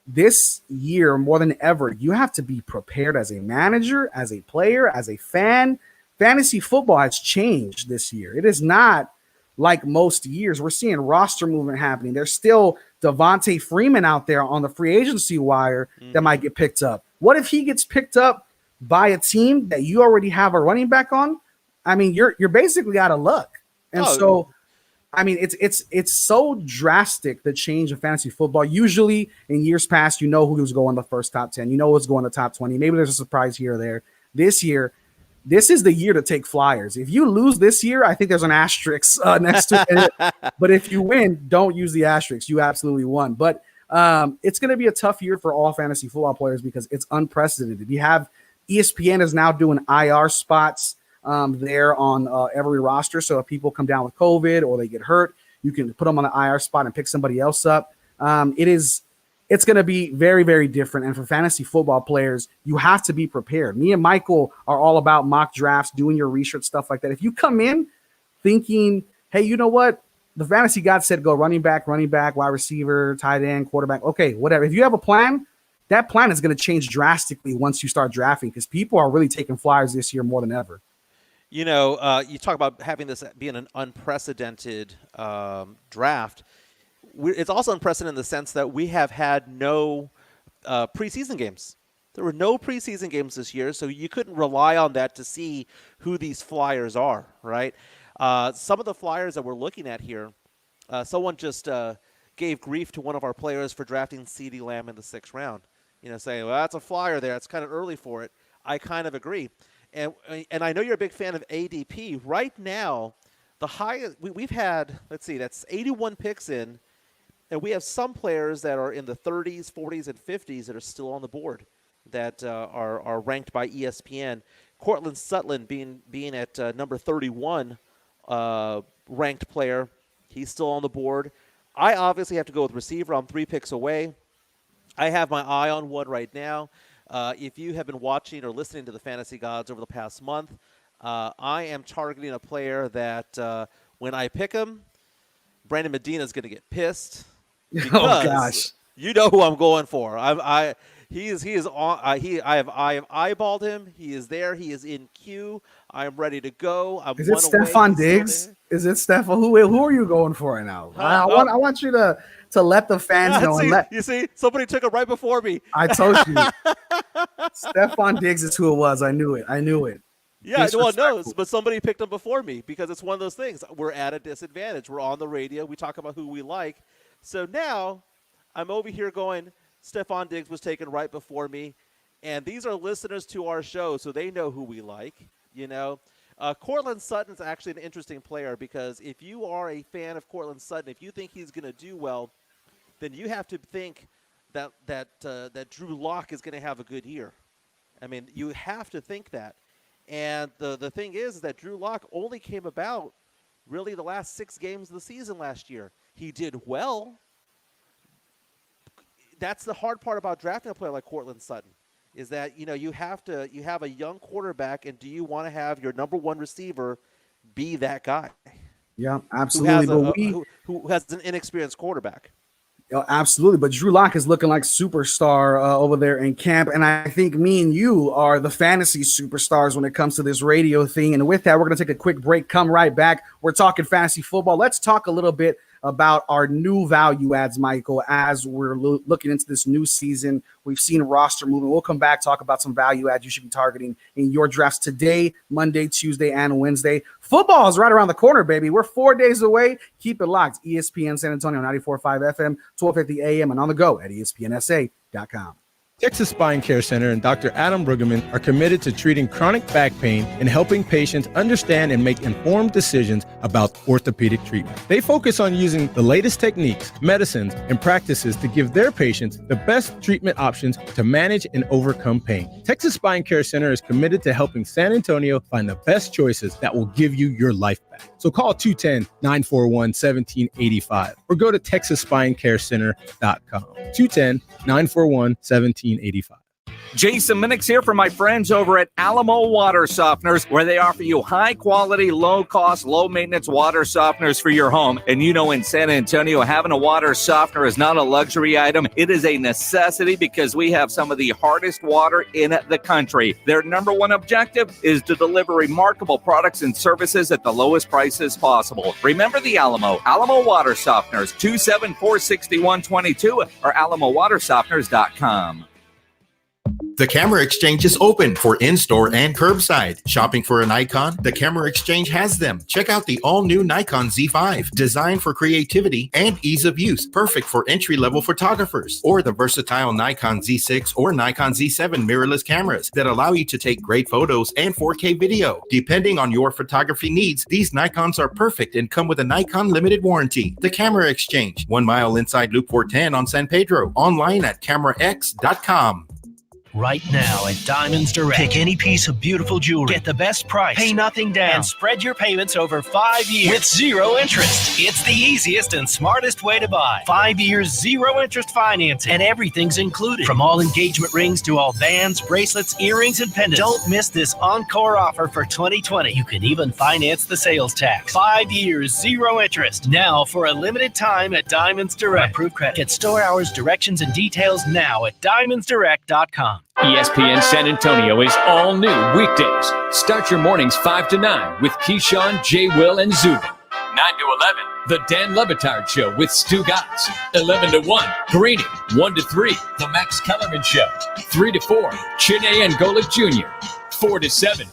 This year, more than ever, you have to be prepared as a manager, as a player, as a fan. Fantasy football has changed this year. It is not like most years. We're seeing roster movement happening. There's still Devontae Freeman out there on the free agency wire that might get picked up. What if he gets picked up by a team that you already have a running back on? I mean, you're basically out of luck. And it's so drastic, the change of fantasy football. Usually in years past, who's going the first top 10, who's going the top 20. Maybe there's a surprise here or there. This year, this is the year to take flyers. If you lose this year, I think there's an asterisk next to it. But if you win, don't use the asterisk. You absolutely won. But it's going to be a tough year for all fantasy football players because it's unprecedented. You have ESPN is now doing IR spots there on every roster. So if people come down with COVID or they get hurt, you can put them on the IR spot and pick somebody else up. It's going to be very, very different. And for fantasy football players, you have to be prepared. Me and Michael are all about mock drafts, doing your research, stuff like that. If you come in thinking, hey, you know what? The fantasy god said go running back, wide receiver, tight end, quarterback. Okay, whatever. If you have a plan, that plan is going to change drastically once you start drafting because people are really taking flyers this year more than ever. You talk about having this being an unprecedented draft. It's also unprecedented in the sense that we have had no preseason games. There were no preseason games this year, so you couldn't rely on that to see who these flyers are, right? Some of the flyers that we're looking at here, someone just gave grief to one of our players for drafting CeeDee Lamb in the 6th round. Saying, well, that's a flyer there. It's kind of early for it. I kind of agree. And I know you're a big fan of ADP. Right now, the highest we've had, that's 81 picks in, and we have some players that are in the 30s, 40s, and 50s that are still on the board that are ranked by ESPN. Cortland Sutton being at number 31 ranked player. He's still on the board. I obviously have to go with receiver. I'm 3 picks away. I have my eye on one right now. If you have been watching or listening to the Fantasy Gods over the past month, I am targeting a player that when I pick him, Brandon Medina is going to get pissed. Oh, gosh. You know who I'm going for. I have eyeballed him. He is there. He is in queue. I'm ready to go. Is it Stephon Diggs? Is it Stephon? Who are you going for right now? I want you to let the fans know. You see, somebody took it right before me. I told you. Stephon Diggs is who it was. I knew it. Yeah, well, no, but somebody picked him before me because it's one of those things. We're at a disadvantage. We're on the radio. We talk about who we like. So now I'm over here going, Stephon Diggs was taken right before me. And these are listeners to our show, so they know who we like, you know. Cortland Sutton is actually an interesting player because if you are a fan of Cortland Sutton, if you think he's going to do well, then you have to think that Drew Lock is going to have a good year. I mean, you have to think that. And the thing is that Drew Lock only came about really the last 6 games of the season last year. He did well. That's the hard part about drafting a player like Cortland Sutton is that, you know, you have a young quarterback, and do you want to have your number one receiver be that guy? Yeah, absolutely. Who has an inexperienced quarterback? Absolutely, but Drew Lock is looking like superstar over there in camp, and I think me and you are the fantasy superstars when it comes to this radio thing. And with that, we're going to take a quick break, come right back. We're talking fantasy football. Let's talk a little bit about our new value adds, Michael, as we're looking into this new season. We've seen roster movement. We'll come back, talk about some value adds you should be targeting in your drafts today, Monday, Tuesday, and Wednesday. Football is right around the corner, baby. We're 4 days away. Keep it locked. ESPN San Antonio, 94.5 FM, 1250 AM, and on the go at ESPNSA.com. Texas Spine Care Center and Dr. Adam Brueggemann are committed to treating chronic back pain and helping patients understand and make informed decisions about orthopedic treatment. They focus on using the latest techniques, medicines, and practices to give their patients the best treatment options to manage and overcome pain. Texas Spine Care Center is committed to helping San Antonio find the best choices that will give you your life back. So call 210-941-1785 or go to TexasSpineCareCenter.com. 210-941-1785. Jason Minix here from my friends over at Alamo Water Softeners, where they offer you high-quality, low-cost, low-maintenance water softeners for your home. And you know, in San Antonio, having a water softener is not a luxury item. It is a necessity because we have some of the hardest water in the country. Their number one objective is to deliver remarkable products and services at the lowest prices possible. Remember the Alamo Water Softeners, 274-6122 or alamowatersofteners.com. The Camera Exchange is open for in-store and curbside. Shopping for a Nikon? The Camera Exchange has them. Check out the all-new Nikon Z5, designed for creativity and ease of use, perfect for entry-level photographers. Or the versatile Nikon Z6 or Nikon Z7 mirrorless cameras that allow you to take great photos and 4K video. Depending on your photography needs, these Nikons are perfect and come with a Nikon limited warranty. The Camera Exchange, 1 mile inside Loop 410 on San Pedro. Online at camerax.com. Right now at Diamonds Direct. Pick any piece of beautiful jewelry. Get the best price. Pay nothing down. And spread your payments over 5 years with 0 interest. It's the easiest and smartest way to buy. 5 years, 0 interest financing. And everything's included. From all engagement rings to all bands, bracelets, earrings, and pendants. Don't miss this encore offer for 2020. You can even finance the sales tax. 5 years, 0 interest. Now for a limited time at Diamonds Direct. Approved credit. Get store hours, directions, and details now at diamondsdirect.com. ESPN San Antonio is all new weekdays. Start your mornings 5 to 9 with Keyshawn, J. Will, and Zubin. 9 to 11, The Dan Le Batard Show with Stu Gatz. 11 to 1, Greeny. 1 to 3, The Max Kellerman Show. 3 to 4, Chiney and Golick Jr. 4 to 7,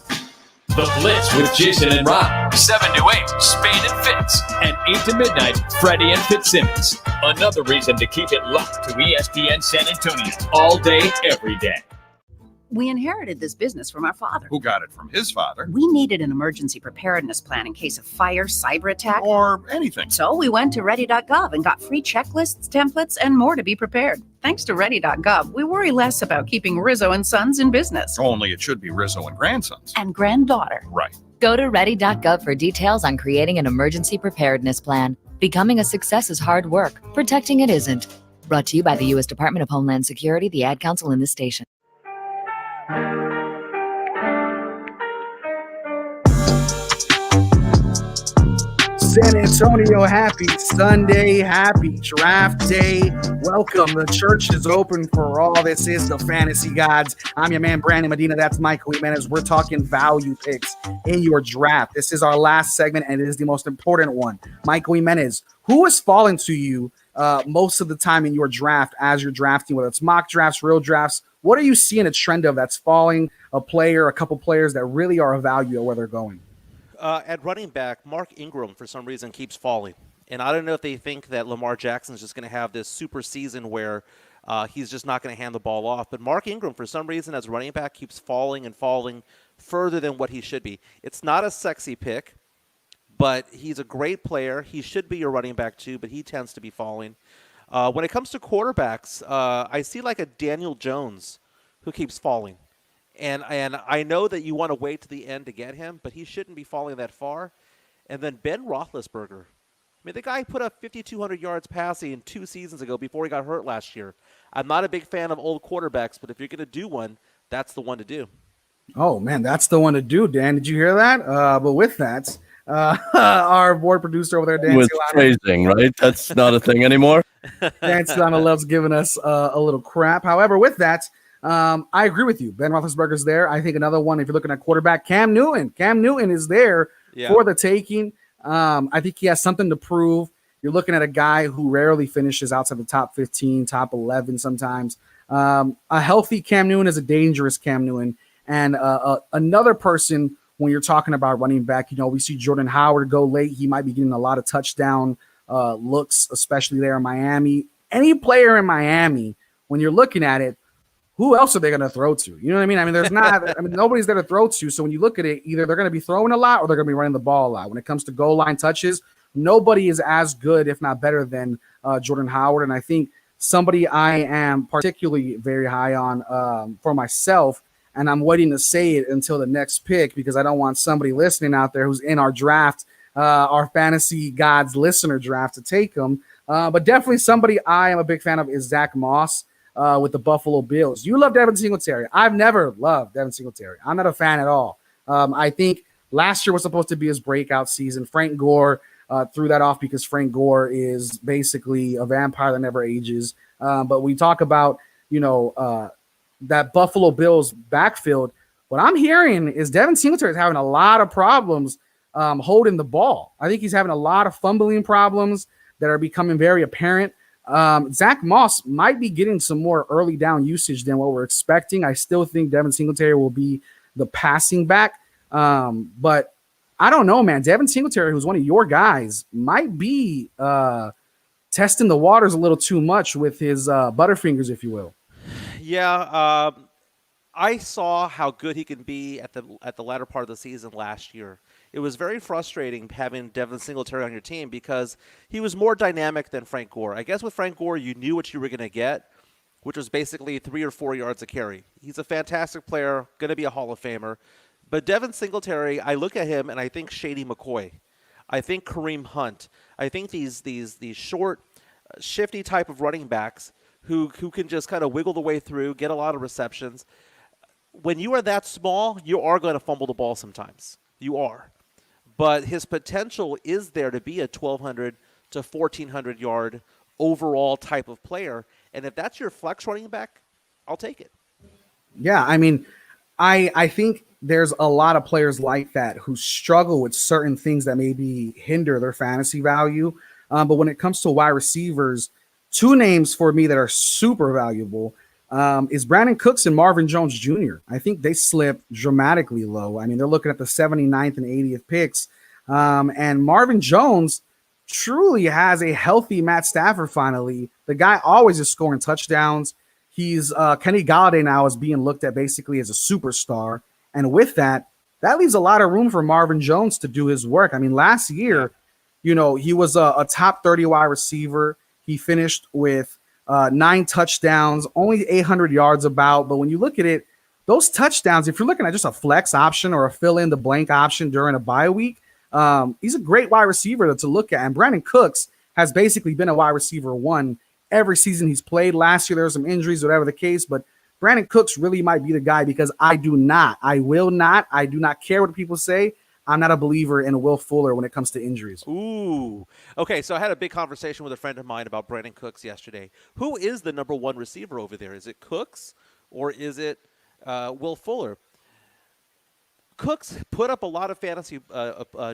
The Blitz with Jason and Rob. 7 to 8, Spade and Fitz. And 8 to midnight, Freddie and Fitzsimmons. Another reason to keep it locked to ESPN San Antonio. All day, every day. We inherited this business from our father. Who got it from his father. We needed an emergency preparedness plan in case of fire, cyber attack, or anything. So we went to ready.gov and got free checklists, templates, and more to be prepared. Thanks to ready.gov, we worry less about keeping Rizzo and Sons in business. Only it should be Rizzo and Grandsons. And granddaughter. Right. Go to ready.gov for details on creating an emergency preparedness plan. Becoming a success is hard work. Protecting it isn't. Brought to you by the U.S. Department of Homeland Security, the Ad Council, and this station. San Antonio, happy Sunday, happy draft day. Welcome. The church is open for all. This is the Fantasy Gods. I'm your man, Brandon Medina. That's Michael Jimenez. We're talking value picks in your draft. This is our last segment, and it is the most important one. Michael Jimenez, who is falling to you most of the time in your draft as you're drafting, whether it's mock drafts, real drafts? What are you seeing a trend of that's falling, a player, a couple players that really are a value of where they're going? At running back, Mark Ingram, for some reason, keeps falling. And I don't know if they think that Lamar Jackson is just going to have this super season where he's just not going to hand the ball off. But Mark Ingram, for some reason, as a running back, keeps falling and falling further than what he should be. It's not a sexy pick, but he's a great player. He should be your running back too, but he tends to be falling. When it comes to quarterbacks, I see like a Daniel Jones who keeps falling. And I know that you want to wait to the end to get him, but he shouldn't be falling that far. And then Ben Roethlisberger. I mean, the guy put up 5,200 yards passing 2 seasons ago before he got hurt last year. I'm not a big fan of old quarterbacks, but if you're going to do one, that's the one to do. Oh, man, that's the one to do, Dan. Did you hear that? But with that, our board producer over there, Dan with Silano. phrasing, right? That's not a thing anymore. Dan Silano loves giving us a little crap. However, with that, I agree with you. Ben Roethlisberger's there. I think another one, if you're looking at quarterback, Cam Newton. Cam Newton is there for the taking. I think he has something to prove. You're looking at a guy who rarely finishes outside the top 15, top 11 sometimes. A healthy Cam Newton is a dangerous Cam Newton. And another person, when you're talking about running back, you know, we see Jordan Howard go late. He might be getting a lot of touchdown looks, especially there in Miami. Any player in Miami, when you're looking at it, who else are they going to throw to? You know what I mean? I mean, there's not. I mean, nobody's there to throw to. So when you look at it, either they're going to be throwing a lot or they're going to be running the ball a lot. When it comes to goal line touches, nobody is as good, if not better, than Jordan Howard. And I think somebody I am particularly very high on for myself, and I'm waiting to say it until the next pick because I don't want somebody listening out there who's in our draft, our Fantasy Gods listener draft, to take them. But definitely somebody I am a big fan of is Zach Moss. With the Buffalo Bills. You love Devin Singletary. I've never loved Devin Singletary. I'm not a fan at all. I think last year was supposed to be his breakout season. Frank Gore threw that off because Frank Gore is basically a vampire that never ages. But we talk about, you know, that Buffalo Bills backfield. What I'm hearing is Devin Singletary is having a lot of problems holding the ball. I think he's having a lot of fumbling problems that are becoming very apparent. Zach Moss might be getting some more early down usage than what we're expecting. I still think Devin Singletary will be the passing back. But I don't know, man. Devin Singletary, who's one of your guys, might be testing the waters a little too much with his butterfingers, if you will. Yeah, I saw how good he can be at the latter part of the season last year. It was very frustrating having Devin Singletary on your team because he was more dynamic than Frank Gore. I guess with Frank Gore, you knew what you were going to get, which was basically 3 or 4 yards a carry. He's a fantastic player, going to be a Hall of Famer. But Devin Singletary, I look at him and I think Shady McCoy. I think Kareem Hunt. I think these short, shifty type of running backs who can just kind of wiggle the way through, get a lot of receptions. When you are that small, you are going to fumble the ball sometimes. You are. But his potential is there to be a 1,200 to 1,400 yard overall type of player. And if that's your flex running back, I'll take it. Yeah, I mean, I think there's a lot of players like that who struggle with certain things that maybe hinder their fantasy value. But when it comes to wide receivers, 2 names for me that are super valuable is Brandon Cooks and Marvin Jones Jr. I think they slip dramatically low. I mean, they're looking at the 79th and 80th picks. And Marvin Jones truly has a healthy Matt Stafford finally. The guy always is scoring touchdowns. He's Kenny Galladay now is being looked at basically as a superstar. And with that, that leaves a lot of room for Marvin Jones to do his work. I mean, last year, you know, he was a top 30 wide receiver. He finished with 9 touchdowns, only 800 yards about. But when you look at it, those touchdowns, if you're looking at just a flex option or a fill in the blank option during a bye week, he's a great wide receiver to look at. And Brandon Cooks has basically been a wide receiver 1 every season he's played. Last year, there were some injuries, whatever the case. But Brandon Cooks really might be the guy because I do not care what people say. I'm not a believer in Will Fuller when it comes to injuries. Ooh. Okay, so I had a big conversation with a friend of mine about Brandon Cooks yesterday. Who is the number one receiver over there? Is it Cooks or is it Will Fuller? Cooks put up a lot of fantasy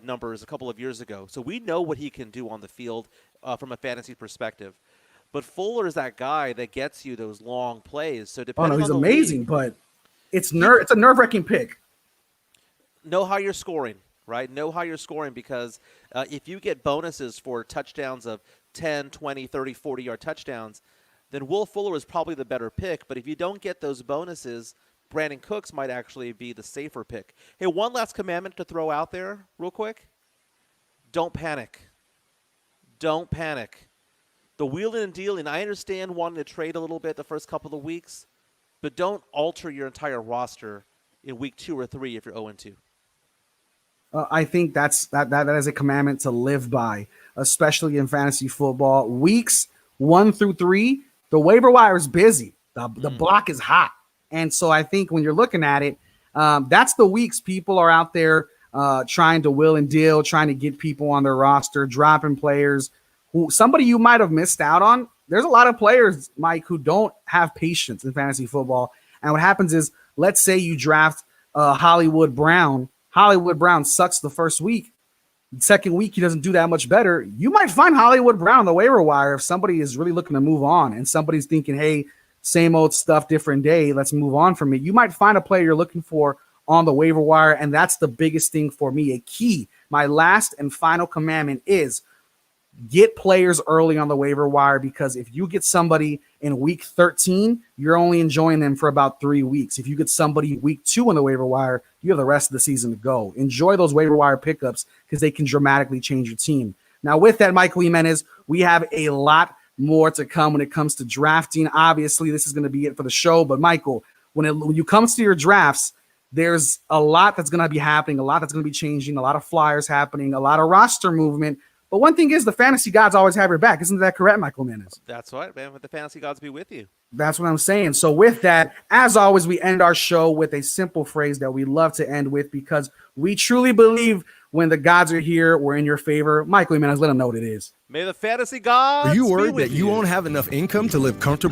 numbers a couple of years ago, so we know what he can do on the field from a fantasy perspective. But Fuller is that guy that gets you those long plays. So depending he's on the amazing, league, but it's a nerve-wracking pick. know how you're scoring, right? Know how you're scoring because if you get bonuses for touchdowns of 10, 20, 30, 40-yard touchdowns, then Will Fuller is probably the better pick. But if you don't get those bonuses, Brandon Cooks might actually be the safer pick. Hey, one last commandment to throw out there real quick. Don't panic. Don't panic. The wheeling and dealing, I understand wanting to trade a little bit the first couple of weeks, but don't alter your entire roster in week 2 or 3 if you're 0-2. I think that is a commandment to live by, especially in fantasy football. Weeks 1 through 3, the waiver wire is busy. The block is hot. And so I think when you're looking at it, that's the weeks people are out there trying to wheel and deal, trying to get people on their roster, dropping players. Somebody you might have missed out on. There's a lot of players, Mike, who don't have patience in fantasy football. And what happens is, let's say you draft Hollywood Brown. Hollywood Brown sucks the first week. The second week, he doesn't do that much better. You might find Hollywood Brown on the waiver wire if somebody is really looking to move on and somebody's thinking, hey, same old stuff, different day. Let's move on from it. You might find a player you're looking for on the waiver wire, and that's the biggest thing for me. A key, my last and final commandment is get players early on the waiver wire, because if you get somebody in week 13, you're only enjoying them for about 3 weeks. If you get somebody week 2 on the waiver wire, you have the rest of the season to go. Enjoy those waiver wire pickups because they can dramatically change your team. Now, with that, Michael Jimenez, we have a lot more to come when it comes to drafting. Obviously, this is going to be it for the show. But, Michael, when you come to your drafts, there's a lot that's going to be happening, a lot that's going to be changing, a lot of flyers happening, a lot of roster movement. But one thing is, the fantasy gods always have your back. Isn't that correct, Michael Jimenez? That's right, man. Let the fantasy gods be with you. That's what I'm saying. So with that, as always, we end our show with a simple phrase that we love to end with, because we truly believe when the gods are here, we're in your favor. Michael Jimenez, let them know what it is. May the fantasy gods Are you be worried with that you won't have enough income to live comfortably